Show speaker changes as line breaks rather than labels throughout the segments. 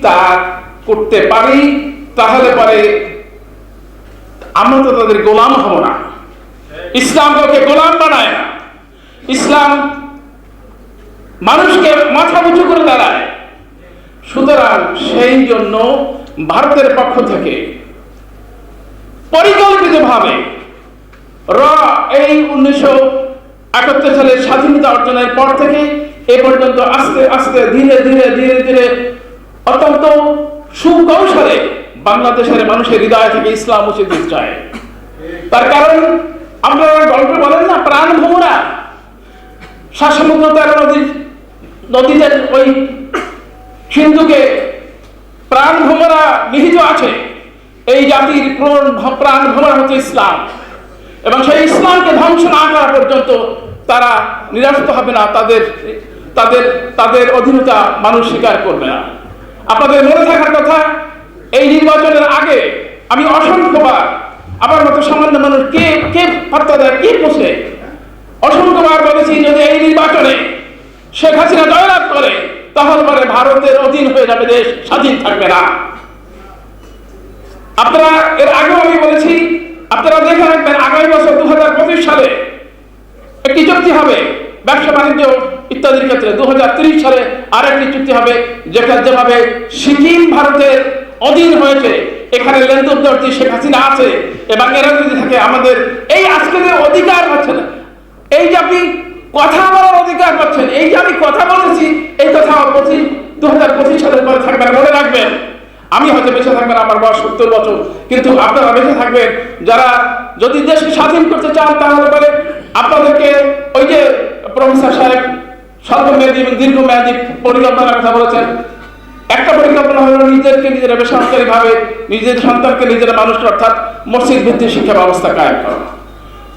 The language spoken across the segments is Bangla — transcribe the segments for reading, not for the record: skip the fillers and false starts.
তা করতে পারি, তাহলে পরে আমরা তো তাদের গোলাম হব না। ইসলাম কাউকে গোলাম বানায় না। ইসলাম মানুষকে মাথা উঁচু করে দাঁড়ায়। সুতরাং সেই জন্য ভারতের পক্ষ থেকে পরিকল্পিতভাবে এই 1971 সালের স্বাধীনতা অর্জনের পর থেকে এ পর্যন্ত আস্তে আস্তে ধীরে ধীরে ধীরে ধীরে অত্যন্ত সুকৌশলে বাংলাদেশের মানুষের হৃদয় থেকে ইসলাম মুছে দিতে চায়। তার কারণ আমরা গল্প বলেন না, প্রাণ ভোমরা সমুদ্র 13 নদীতে ওই সিন্ধুকে প্রাণ ভোমরা নিহিত আছে। এই জাতির প্রাণ ভোমরা হচ্ছে ইসলাম, এবং সেই ইসলামকে ধ্বংস না করা পর্যন্ত তারা নিরাস্ত হবে না। তাদের তাদের তাদের অধীনতা মানুষ স্বীকার করবে না। আপনাদের মনে থাকার কথা, এই নির্বাচনের আগে আমি অসংখ্যবার, আমার মতো সামান্য মানুষ কে কে বার্তা দেয়, কে পোষে, অসংখ্যবার বলেছি যদি এই নির্বাচনে শেখ হাসিনা জয়লাভ করে তাহলে পরে ভারতের অধীন হয়ে যাবে দেশ, স্বাধীন থাকবে না। আপনারা এর আগেও আমি বলেছি, আপনারা দেখে রাখবেন আগামী বছর 2025 সালে একটি চুক্তি হবে ব্যবসা বাণিজ্য ইত্যাদির ক্ষেত্রে। 2030 সালে আরেকটি চুক্তি হবে, যেভাবে সিকিম ভারতের অধীন হয়েছে, এখানে লেনদেন শেখ হাসিনা আছে, এবং এরা যদি থাকে আমাদের এই আজকে যে অধিকার পাচ্ছেন, এই যে আপনি কথা বলার অধিকার পাচ্ছেন, এই যে আমি কথা বলেছি, এই কথা 2025 সালের পরে থাকবেন। মনে রাখবেন, আমি হয়তো বেঁচে থাকবেন, আমার বয়স 70 বছর, কিন্তু আপনারা বেঁচে থাকবেন যারা যদি দেশকে স্বাধীন করতে চান, তাহলে পরে আপনাদেরকে ওই যে প্রফেসর সাহেব স্বল্পমেয়াদী এবং দীর্ঘমেয়াদী পরিকল্পনার কথা বলেছেন। একটা পরিকল্পনা হলো নিজেরা বেসরকারি ভাবে নিজের সন্তানকে নিজেরা মানুষ, অর্থাৎ মসজিদ ভিত্তিক শিক্ষা ব্যবস্থা কায়েম করা,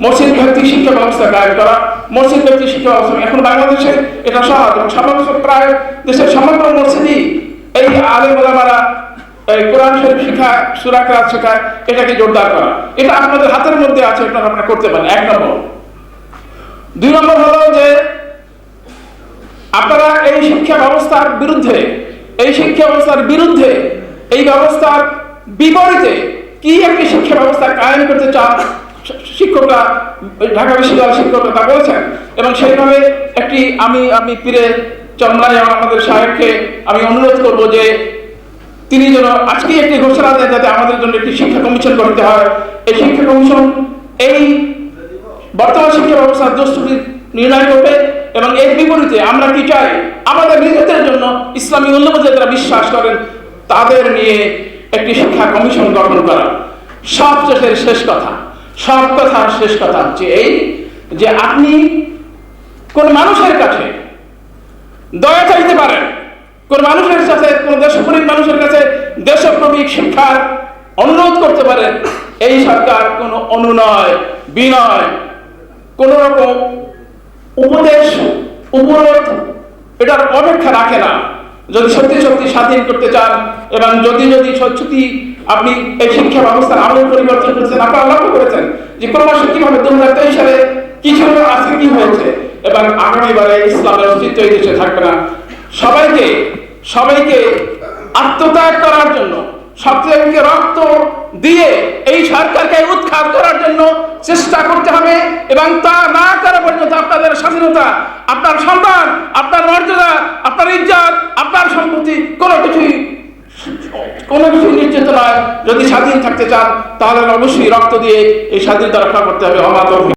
মসজিদ ভিত্তিক শিক্ষা ব্যবস্থা কায়েম করা, মসজিদ ভিত্তিক শিক্ষা ব্যবস্থা। এখন বাংলাদেশে এটা সহজ, এবং সমগ্র প্রায় দেশের সমগ্র মসজিদই এই আলেম ওলামারা কোরআন শরীফ শিক্ষা, সূরা কিরাত শেখায়, এটাকে জোরদার করা। এটা আপনাদের হাতের মধ্যে আছে, এটা আপনারা করতে পারেন। 1 নম্বর। 2 নম্বর হলো যে আপনারা এই শিক্ষা ব্যবস্থার বিরুদ্ধে, এই ব্যবস্থার বিপরীতে কি একটি শিক্ষা ব্যবস্থা কায়েম করতে চান শিক্ষকরা, ঢাকা বিশ্ববিদ্যালয়ের শিক্ষকরা তা বলেছেন। এবং সেইভাবে একটি আমি পীরে চরমনায় আমাদের সাহেবকে আমি অনুরোধ করব যে তিনি যেন আজকে একটি ঘোষণা দেন, যাতে আমাদের জন্য একটি শিক্ষা কমিশন করতে হয়। এই শিক্ষা কমিশন এই বর্তমান শিক্ষা ব্যবস্থার দোষত্রুটি নির্ণয় করবে, এবং এর বিপরীতে আমরা কি চাই, আমাদের নিজেদের জন্য ইসলামী মূল্যবোধে যারা বিশ্বাস করেন তাদের নিয়ে একটি শিক্ষা কমিশন গঠন করা। সব কথার শেষ কথা হচ্ছে এই যে আপনি কোন মানুষের কাছে দয়া চাইতে পারেন, কোন মানুষের সাথে, কোন দেশপ্রেমিক মানুষের কাছে দেশপ্রেমিক শিক্ষার অনুরোধ করতে পারেন। এই সরকার কোন অনুনয় বিনয়, কোন রকম উপদেশ উপরোধ এটার অপেক্ষা রাখে না। যদি সত্যি সত্যি স্বাধীন করতে চান, এবং যদি সত্যি আপনি এই শিক্ষা ব্যবস্থার আমূল পরিবর্তন করছেন, আপনারা লক্ষ্য করেছেন যে ক্রমশ কিভাবে 2023 সালে কি ছিল, আজকে কি হয়েছে, এবং আগামীবারে ইসলামের অস্তিত্ব এই দেশে থাকবে না। সবাইকে আত্মত্যাগ করার জন্য, সবচেয়ে রক্ত দিয়ে এই সরকারকে উৎখাত করার জন্য চেষ্টা করতে হবে, এবং তা না করা পর্যন্ত আপনাদের স্বাধীনতা, আপনার সন্তান, আপনার মর্যাদা, আপনার ইজ্জত, আপনার সম্পত্তি কোনো কিছুই নিশ্চিত নয়। যদি স্বাধীন থাকতে চান তাহলে অবশ্যই রক্ত দিয়ে এই স্বাধীনতা রক্ষা করতে হবে।